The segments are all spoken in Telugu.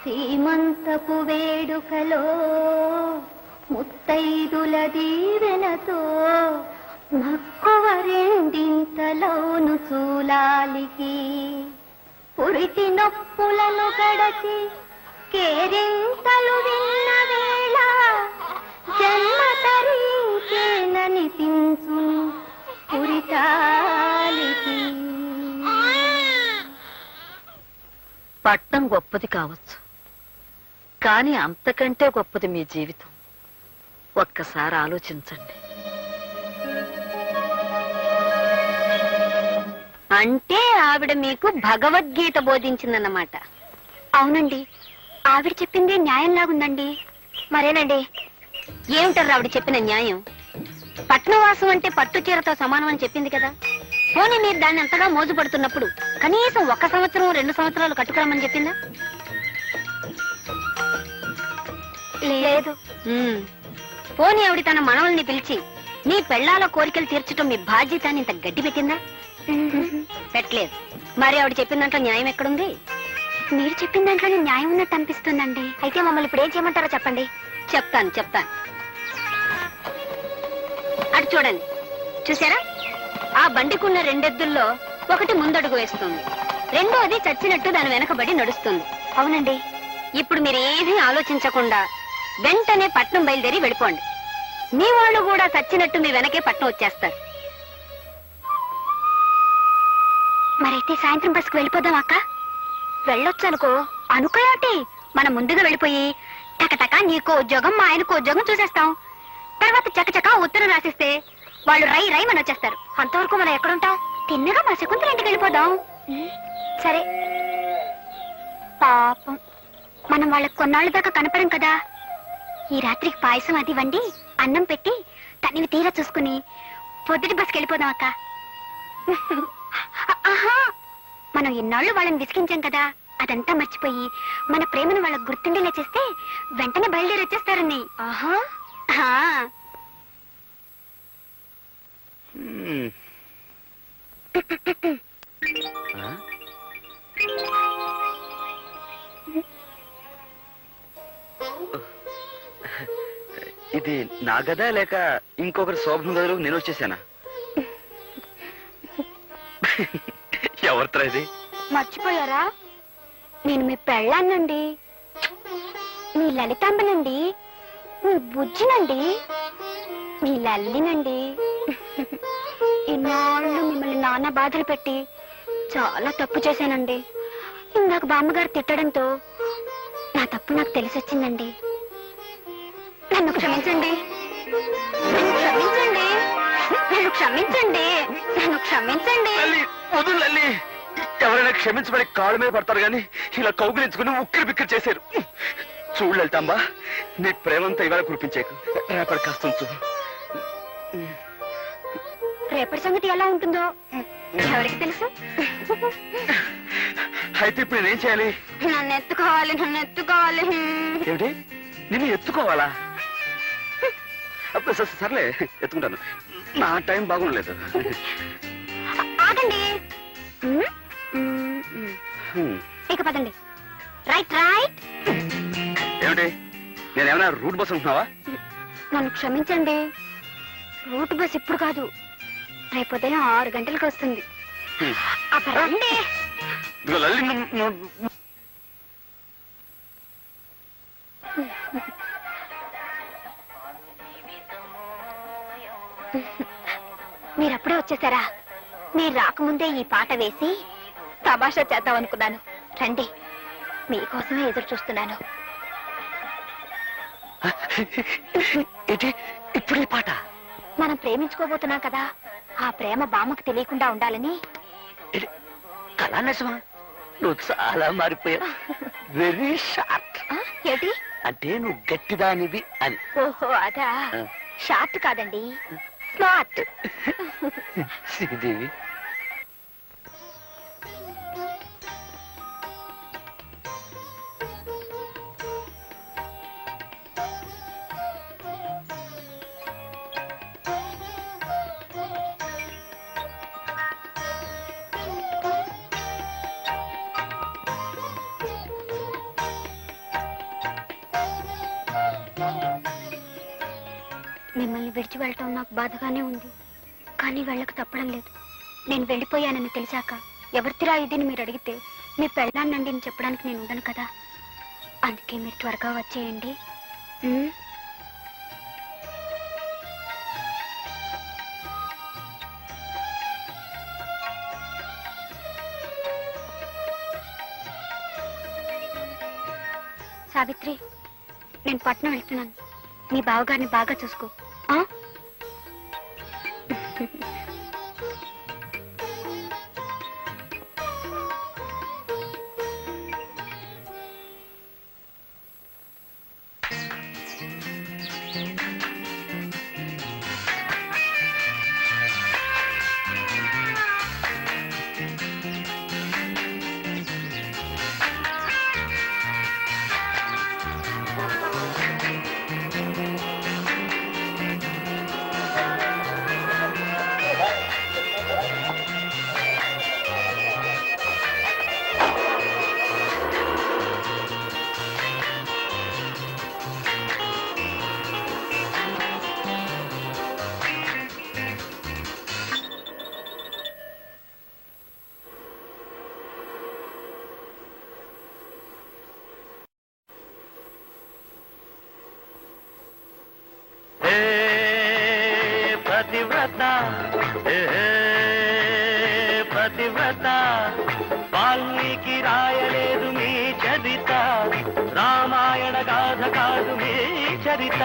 సీమంతపు వేడుకలో ముత్తైదుల దీవెనతో మక్కువ రెండింతలోను చూలాలికి పురిటి నొప్పులను గడచి కేరింతలు విన్న వేళ జన్మ తరించేనని తించును పురిటాలికి. పట్నం గొప్పది కావచ్చు, కానీ అంతకంటే గొప్పది మీ జీవితం. ఒక్కసారి ఆలోచించండి. అంటే ఆవిడ మీకు భగవద్గీత బోధించిందన్నమాట. అవునండి, ఆవిడ చెప్పింది న్యాయంలాగుందండి. మరేనండి, ఏమిటారు ఆవిడ చెప్పిన న్యాయం? పట్నవాసం అంటే పట్టు చీరతో సమానం అని చెప్పింది కదా. పోనీ మీరు దాన్ని అంతగా మోజుపడుతున్నప్పుడు కనీసం 1 సంవత్సరం 2 సంవత్సరాలు కట్టుకురమని చెప్పిందా? లేదు. పోనీ ఆవిడ తన మనవల్ని పిలిచి నీ పెళ్లాల కోరికలు తీర్చడం మీ బాధ్యత అని ఇంత గడ్డి పెట్టిందా? పెట్టలేదు. మరి ఆవిడ చెప్పిన దాంట్లో న్యాయం ఎక్కడుంది? మీరు చెప్పిన దాంట్లోనే న్యాయం ఉన్నట్టు అనిపిస్తుందండి. అయితే మమ్మల్ని ఇప్పుడు ఏం చేయమంటారో చెప్పండి. చెప్తాను. అటు చూడండి, చూసారా? ఆ బండికున్న 2 ఎద్దుల్లో ఒకటి ముందడుగు వేస్తుంది, రెండోది చచ్చినట్టు దాని వెనకబడి నడుస్తుంది. అవునండి. ఇప్పుడు మీరు ఏమీ ఆలోచించకుండా వెంటనే పట్నం బయలుదేరి వెళ్ళిపోండి. మీ వాళ్ళు కూడా చచ్చినట్టు మీ వెనకే పట్నం వచ్చేస్తారు. మరైతే సాయంత్రం బస్కు వెళ్ళిపోదాం అక్క. వెళ్ళొచ్చు అనుకో. అనుకోయాటి మనం ముందుగా వెళ్ళిపోయి టకటక నీకో ఉద్యోగం మా ఆయనకో ఉద్యోగం చూసేస్తాం. తర్వాత చకచక ఉత్తరం రాసిస్తే వాళ్ళు రై మన వచ్చేస్తారు. అంతవరకు మనం ఎక్కడుంటాం? తిన్నగా మా శకుంతల ఇంటికి వెళ్ళిపోదాం. సరే. పాపం మనం వాళ్ళకి కొన్నాళ్ళ దాకా కనపడం కదా. ఈ రాత్రికి పాయసం అది వండి అన్నం పెట్టి తనివి తీరా చూసుకుని పొద్దుటి బస్కి వెళ్ళిపోదాం అక్క. మనం ఎన్నాళ్ళు వాళ్ళని విసిగించాం కదా, అదంతా మర్చిపోయి మన ప్రేమను వాళ్ళకు గుర్తుండేలా చేస్తే వెంటనే బయలుదేరి వచ్చేస్తారని. ఇది నా గదా లేక ఇంకొకరి శోభన గదిలో నేను వచ్చేసానా? ఎవరితో ఇది? మర్చిపోయారా? నేను మీ పెళ్ళాన్నండి, మీ లలితాంబనండి, మీ బుజ్జినండి, మీ లల్లినండి. ఇన్నాళ్ళు మిమ్మల్ని నాన్న బాధలు పెట్టి చాలా తప్పు చేశానండి. ఇందాక బామ్మగారు తిట్టడంతో నా తప్పు నాకు తెలిసి వచ్చిందండి. నన్ను క్షమించండి, నన్ను క్షమించండి. ఎవరైనా క్షమించబడి కాళ్ళ మీద పడతారు గాని ఇలా కౌగిలించుకుని ఉక్కిరి బిక్కిరి చేశారు. చూడు లలితాంబా, నీ ప్రేమంతా ఇవాళ కురిపించేకు, రేపటి కాస్త ఉంచు. రేపటి సంగతి ఎలా ఉంటుందో ఎవరికి తెలుసు? అయితే ఇప్పుడు నేనేం చేయాలి? నన్ను ఎత్తుకోవాలి. ఏమిటి, నిన్ను ఎత్తుకోవాలా? సర్లే, ఎత్తుకుంటాను. నా టైం బాగుండలేదు. ఆగండి, ఇక పదండి. రైట్. ఏమిటి, నేనేమైనా రూట్ బస్ ఉంటున్నావా? నన్ను క్షమించండి, రూట్ బస్ ఇప్పుడు కాదు, రేపు ఉదయం 6 గంటలకు వస్తుంది. రండి. మీరప్పుడే వచ్చేసారా? మీరు రాకముందే ఈ పాట వేసి తమాషా చేద్దాం అనుకున్నాను. రండి, మీకోసమే ఎదురు చూస్తున్నాను. ఇప్పుడు ఈ పాట? మనం ప్రేమించుకోబోతున్నాం కదా, ఆ ప్రేమ బామ్మకు తెలియకుండా ఉండాలని. కళా నిజమా? నువ్వు చాలా మారిపోయావు. Very short. ఏంటి అంటే నువ్వు గట్టిదానివి అని. ఓహో, అదా. షార్ట్ కాదండి, స్మార్ట్. శ్రీదేవి, విడిచి వెళ్ళటం నాకు బాధగానే ఉంది. కానీ వెళ్ళక తప్పడం లేదు. నేను వెళ్ళిపోయానని తెలిసాక ఎవరితిరా ఇదిని మీరు అడిగితే మీ పెళ్ళాన్నండి అని చెప్పడానికి నేను ఉండను కదా. అందుకే మీరు త్వరగా వచ్చేయండి. ఉమ్. సావిత్రి, నేను పట్నం వెళ్తున్నాను. మీ బావగారిని బాగా చూసుకో. ఆ? పతివ్రత పతివ్రత వాల్మీకి రాయలేదు మీ చరిత, రామాయణ గాథ కాదు మీ చరిత.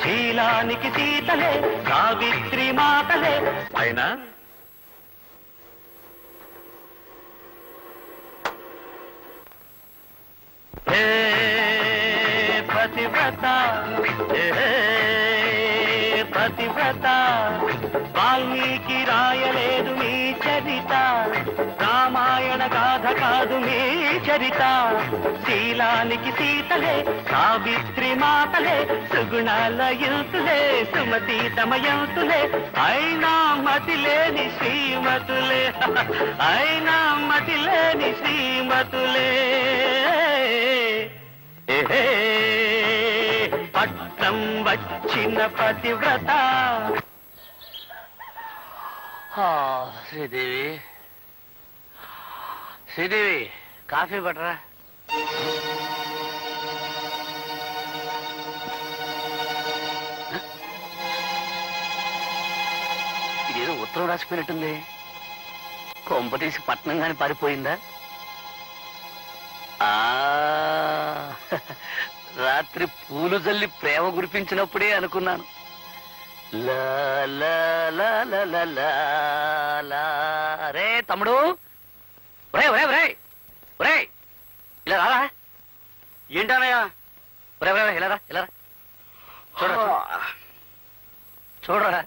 శీలానికి సీతలే సావిత్రి మాతలే అయినా పతివ్రత పతివ్రత వాల్మీకి రాయలేదు మీ చరిత, రామాయణ గాథ కాదు మీ చరిత. శీలానికి సీతలే సావిత్రి మాతలే, సుగుణాల యుతులే సుమతి తమయంతులే, అయినా మతిలేని శ్రీమతులే, అయినా మతిలేని శ్రీమతులే. పట్నం వచ్చిన పతివ్రత. శ్రీదేవి, శ్రీదేవి, కాఫీ పట్టరా. ఇదేదో ఉత్తరం రాసిపోయినట్టుంది. కొంపతీసి పట్నం గాని పారిపోయిందా? రాత్రి పూలు జల్లి ప్రేమ కురిపించినప్పుడే అనుకున్నాను. రే తమ్ముడు, ఒరే ఒరే ఒరే ఒరే, ఇలా రారా. ఏంటనయ్యా? ఒరే ఒరే ఇలా రా, ఇలా రా. చూడరా చూడరా.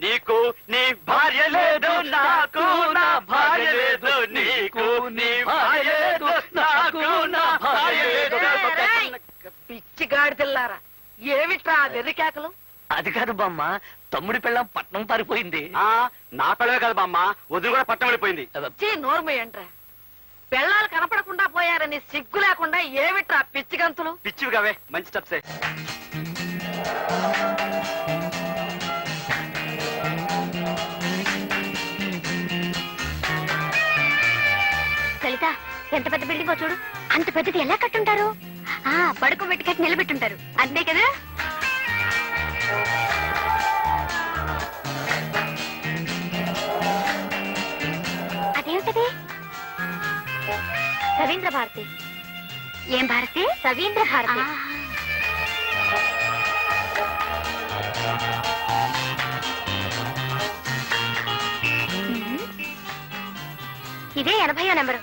నీకు నీ భార్య లేదు, నాకు నా భార్య లేదు. నీకు నీ భార్య లేదు, నాకు నా భార్య లేదు. పిచ్చి గాడిదెల్లారా, ఏమిట్రా వెర్రికేకలు? అది కాదు బామ్మ, తమ్ముడి పెళ్ళం పట్నం పారిపోయింది. నా పిల్లవే కాదు బామ్మ, వదిలి కూడా పట్టం వెళ్ళిపోయింది. నోర్మయ్యంట్రా, పెళ్ళాలు కనపడకుండా పోయారని సిగ్గు లేకుండా ఏమిట్రా పిచ్చి గంతులు? పిచ్చివి కావే, మంచి స్టెప్సే. లలిత, ఎంత పెద్ద బిల్డింగో చూడు. అంత పెద్దది ఎలా కట్టుంటారు? పడుకోబెట్టి కట్టి నిలబెట్టుంటారు, అంతే కదా. అదేమిటది? రవీంద్ర భారతి. ఏం భారతి? రవీంద్ర భారతి. ఇదే 80వ నెంబరు.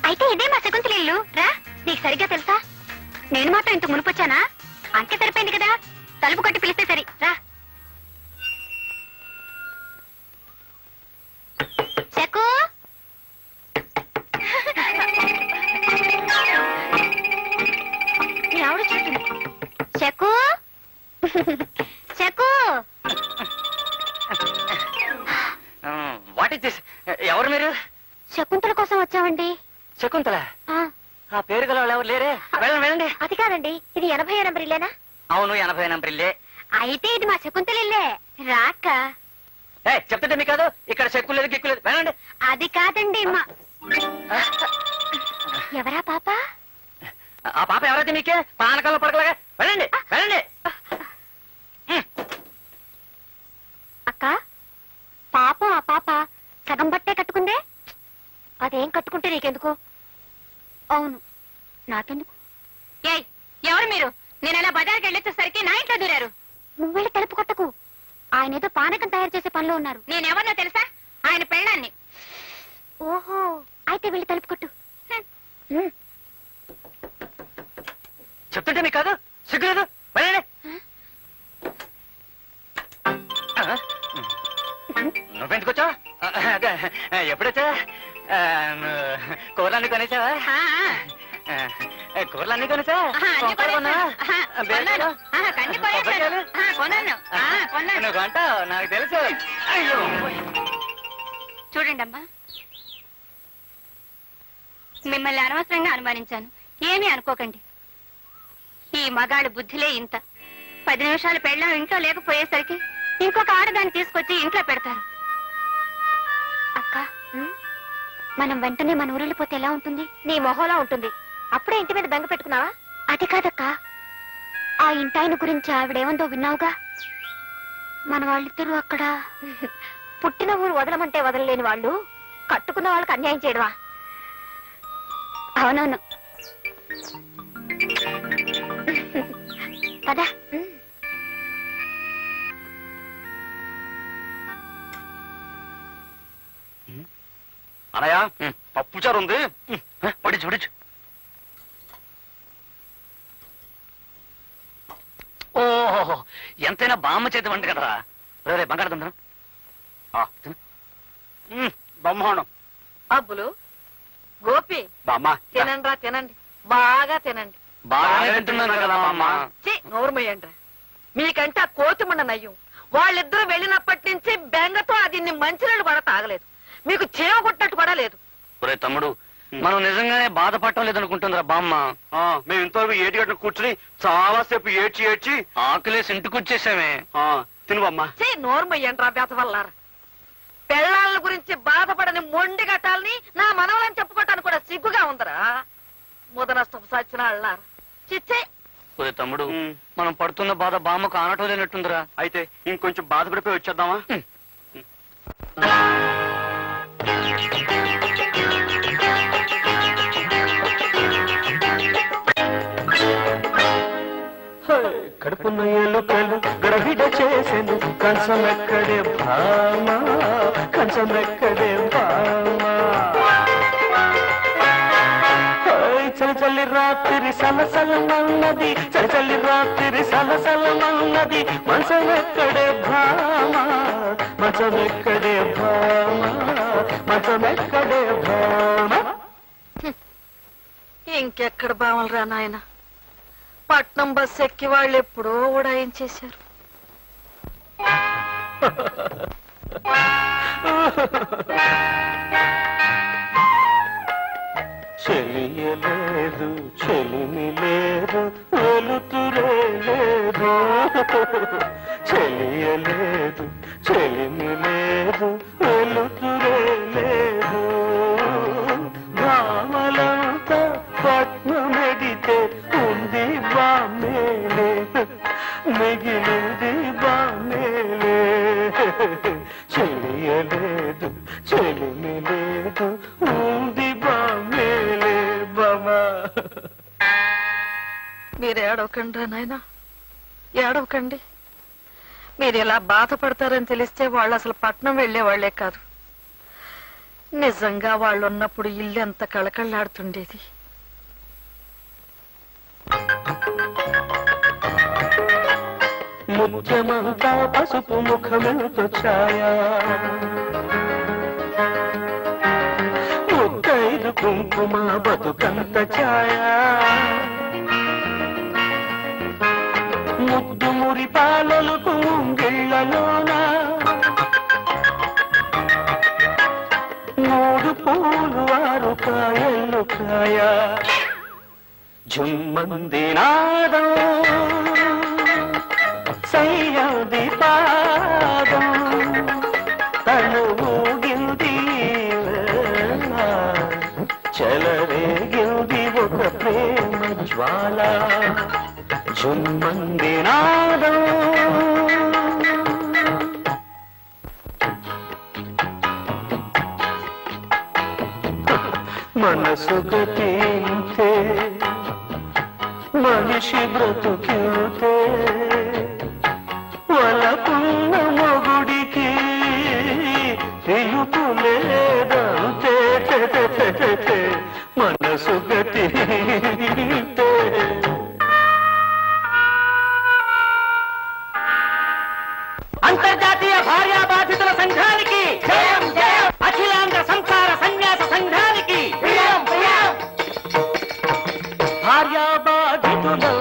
అయితే ఇదే మా శకుంతల ఇల్లు. రా, నీకు సరిగ్గా తెలుసా? నేను మాత్రం ఇంత మునుపొచ్చానా? అంతే సరిపోయింది కదా. తలుపు కొట్టి పిలిస్తే సరి. రా. శకు, వాట్ ఇస్ దిస్? ఎవరు మీరు? శకుంతల కోసం వచ్చామండి. శకుంతల? ఆ, ఆ పేరు గల వాళ్ళు ఎవరు లేరే? వెళ్ళండి వెళ్ళండి. అది కాదండి, ఇది 80 నంబర్ ఇల్లేనా? అవును, 80 నంబర్ ఇల్లే. అయితే ఇది మా శకుంతల ఇల్లే. రాక చెప్తుంటే మీకు కాదు, ఇక్కడ చెక్కు లేదు గిక్కు లేదు. వెళ్ళండి. అది కాదండి మా ఎవరా పాప? ఆ పాప ఎవరైతే మీకే పానకాల్లో పడకలాగా. వెళ్ళండి వెళ్ళండి. అక్క, పాపం ఆ పాప సగం బట్టే కట్టుకుందే. అదేం కట్టుకుంటే నీకెందుకు? అవును, నాకెందుకు? ఏయ్, ఎవరు మీరు? నేను అలా బజార్కి వెళ్ళొచ్చేసరికి నా ఇంట్లో దూరారు. నువ్వు వెళ్ళి తలుపు కొట్టకు. ఆయన ఏదో పానకం తయారు చేసే పనిలో ఉన్నారు. నేనెవరినో తెలుసా? ఆయన పెళ్ళాన్ని. ఓహో, అయితే వెళ్ళి తలుపు కొట్టు. చెప్తుంటే మీకు కాదు, సిగ్గులేదు. వెళ్ళండి. నువ్వెందుకు వచ్చావు? అదే, ఎప్పుడొచ్చా? కూరలన్నీ కొనేసావా? కూరలన్నీ కొనేసా? నువ్వు కొంటావు, నాకు తెలుసు. అయ్యో, చూడండి అమ్మా, మిమ్మల్ని అనవసరంగా అనుమానించాను. ఏమీ అనుకోకండి. ఈ మగాడు బుద్ధిలే ఇంత. 10 నిమిషాలు పెళ్ళాం ఇంట్లో లేకపోయేసరికి ఇంకొక ఆడదాన్ని తీసుకొచ్చి ఇంట్లో పెడతారు. అక్క, మనం వెంటనే మన ఊరెళ్ళిపోతే ఎలా ఉంటుంది? నీ మొహంలా ఉంటుంది. అప్పుడే ఇంటి మీద బెంగ పెట్టుకున్నావా? అది కాదక్క, ఆ ఇంటాయన గురించి ఆవిడేమందో విన్నావుగా? మన వాళ్ళిద్దరూ అక్కడ పుట్టిన ఊరు వదలమంటే వదలలేని వాళ్ళు కట్టుకున్న వాళ్ళకి అన్యాయం చేయడమా? అవునవును. కదా, అనయా పప్పుచారు ఉంది, పడిచు పడిచు. ఓహో, ఎంతైనా బామ్మ చేతి వంట కదరా. రే బంగారు తింటాను. బ్రహ్మాండం. అబ్బులు, గోపి, బామ్మ తినండి తినండి, బాగా తినండి. బాగా తింటున్నాను కదా అమ్మ. నోరుమయ్యండ్రా. మీకంటే ఆ కోతిమండ నయ్యం. వాళ్ళిద్దరూ వెళ్ళినప్పటి నుంచి బెంగతో అది మంచినీళ్ళు కూడా తాగలేదు. మీకు చీమ కొట్టట్టు కూడా లేదు. ఒరే తమ్ముడు, మనం నిజంగానే బాధపడటం లేదనుకుంటుందిరా బామ్మ. మేము ఇంతవరకు ఏటి గంటలు కూర్చుని చాలా సేపు ఏడ్చి ఏడ్చి ఆకలేసి ఇంటికి వచ్చేసామే. తిను బామ్మ. నోరుమయ్యండ్రా బెతవల్లారా. పెళ్ళాళ్ళ గురించి బాధపడని మొండి గట్టాలని నా మనవలని చెప్పుకోవటానికి కూడా సిగ్గుగా ఉందరా. ముదనష్టం సచ్చిన అళ్ళారా. చిచ్చే. ఒరే తమ్ముడు, మనం పడుతున్న బాధ బామ్మకు ఆనటం లేనట్టుందిరా. అయితే ఇంకొంచెం బాధపడిపోయి వచ్చేద్దామా? కడుపున ఎలుకలు గడబిడ చేసెను, కంచమెక్కడే భామ, కంచమెక్కడే భామ. చలి చలి రాత్రి సలసలమన్నది, చలి చలి రాత్రి సలసలమన్నది, మంచమెక్కడే భామ, మంచమెక్కడే భామ, మంచమెక్కడే భామ. ఇంకెక్కడ బావలరా నాయన. పట్నం బస్ ఎక్కి వాళ్ళు ఎప్పుడో ఉడాయించేశారు. చెలియలేదు చెలిమి లేదు, వెలుతురే లేదు. చెలియలేదు చెలిమి లేదు, వెలుతురే లేదు. భామలంతా పట్నమెడితే ఉంది బామేలే, మిగిలింది బామేలే. చెలియలేదు చెలిమి లేదు, ఉంది బామేలే బామా. మీరు ఏడవకండి నాయన, ఏడవకండి. మీరు ఇలా బాధపడతారని తెలిస్తే వాళ్ళు అసలు పట్నం వెళ్లే వాళ్లే కాదు. నిజంగా వాళ్ళు ఉన్నప్పుడు ఇల్లు ఎంత కళకళలాడుతుండేది. ముత్యమంతా పసుపు ముఖమెంతో ఛాయ, ముత్తైదు కుంకుమ బతుకంత ఛాయ. ముద్దు మురి పాలలకు ముంగిళ్లలోన కాయ జుమ్మంది నాదం సయ్యది పాదం తను ఊగింది చెలరేగింది ఒక ప్రేమ జ్వాల జుమ్మంది నాదం మనసు గతింతే మనిషి బ్రతుకితే వలపున్న మొగుడికి తెలుపు లేదంతే మనసు గతింతే అంతర్జాతీయ భార్యా బాధితుల సంఘానికి జయం జయం అఖిలాంధ్ర సంసార సన్యాస సంఘానికి జయం జయం భార్యా బాధితులు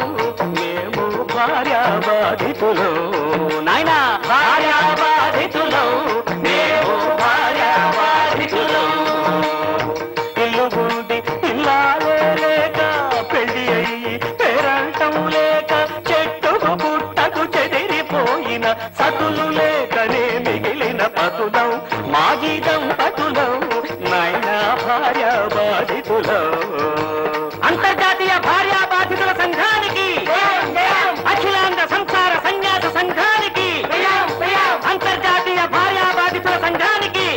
మేము భార్యా బాధితులు నాయనా భార్యా బాధితులు మేము భార్యా బాధితులు ఇల్లు గుండి ఇల్లాలే లేక పెళ్లి అయ్యి పేరంటం లేక చెట్టుకు పుట్టకు చెదిరిపోయిన సతులు లేకనే మిగిలిన పతులం మాజీ దంపతులం నాయనా భార్యా బాధితులం అంతర్జాతీయ భార్యా బాధితుల సంఘానికి అఖిలాంధ్ర సంసార సన్యాస సంఘానికి అంతర్జాతీయ భార్యా బాధితుల సంఘానికి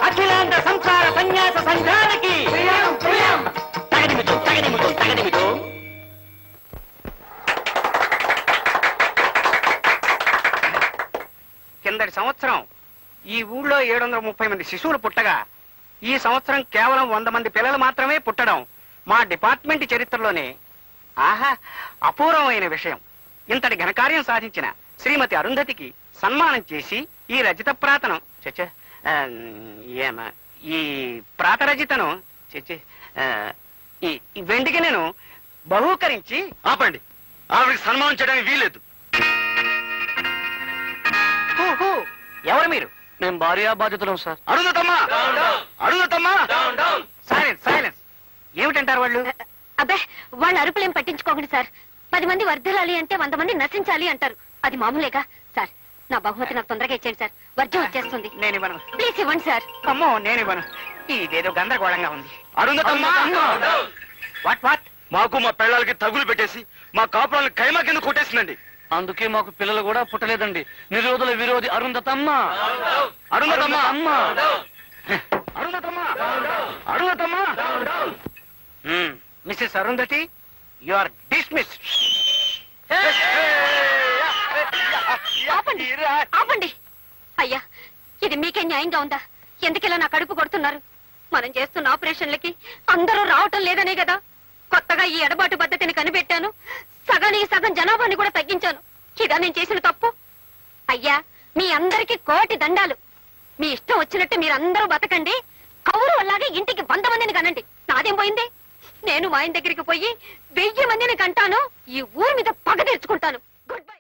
అఖిలాంధ్ర సంసార సన్యాస సంఘానికి తగనిమితో తగనిమితో తగనిమితో కిందటి సంవత్సరం ఈ ఊళ్ళో 730 మంది శిశువులు పుట్టగా ఈ సంవత్సరం కేవలం 100 మంది పిల్లలు మాత్రమే పుట్టడం మా డిపార్ట్మెంట్ చరిత్రలోనే ఆహా అపూర్వమైన విషయం. ఇంతటి ఘనకార్యం సాధించిన శ్రీమతి అరుంధతికి సన్మానం చేసి ఈ రజిత ప్రాతనం ఈ ప్రాతరజితను ఈ వెండికి నేను బహూకరించి ఆపండి, ఆవిడకి సన్మానం చేయడానికి వీలేదు. ఎవరు మీరు? మేము భార్యా బాధితులం సార్. అరుంధతమ్మా, అరుంధతమ్మా, సైలెన్స్ సైలెన్స్. ఏమిటంటారు వాళ్ళు? అబ్బే వాళ్ళ అరుపులేం పట్టించుకోకండి సార్. 10 మంది వర్ధిల్లాలి అంటే 100 మంది నశించాలి అంటారు. అది మామూలేగా సార్. నా బహుమతి నాకు తొందరగా ఇచ్చేయండి సార్, వర్జం వచ్చేస్తుంది. నేను ఇవ్వను. ప్లీజ్ ఇవ్వండి సార్. అమ్మో నేను ఇవ్వను. ఇదేదో గందరగోళంగా ఉంది. అరుంధతమ్మా, వాట్ వాట్? మాకు మా పెళ్ళాలకి తగులు పెట్టేసి మా కాపురాలను ఖైమా కింద కొట్టేసిందండి. అందుకే మాకు పిల్లలు కూడా పుట్టలేదండి. నిరోధుల విరోధి అరుంధతమ్మ. అరుంధతమ్మా, అమ్మా అరుంధతమ్మా, అరుంధతమ్మా. Mrs Arundhati, you are dismissed. ఆపండి ఆపండి. అయ్యా ఇది మీకే న్యాయంగా ఉందా? ఎందుకిలా నా కడుపు కొడుతున్నారు? మనం చేస్తున్న ఆపరేషన్లకి అందరూ రావటం లేదనే కదా కొత్తగా ఈ ఎడబాటు పద్ధతిని కనిపెట్టాను. సగానికి సగం జనాభాని కూడా తగ్గించాను. ఇదా నేను చేసిన తప్పు? అయ్యా మీ అందరికీ కోటి దండాలు. మీ ఇష్టం వచ్చినట్టు మీరందరూ బతకండి. కౌరు అలాగే ఇంటికి 100 మందిని కనండి. నాదేం పోయింది? నేను మా ఆయన దగ్గరికి పోయి 1000 మందిని కంటాను. ఈ ఊరి మీద పగ తెచ్చుకుంటాను. Good bye.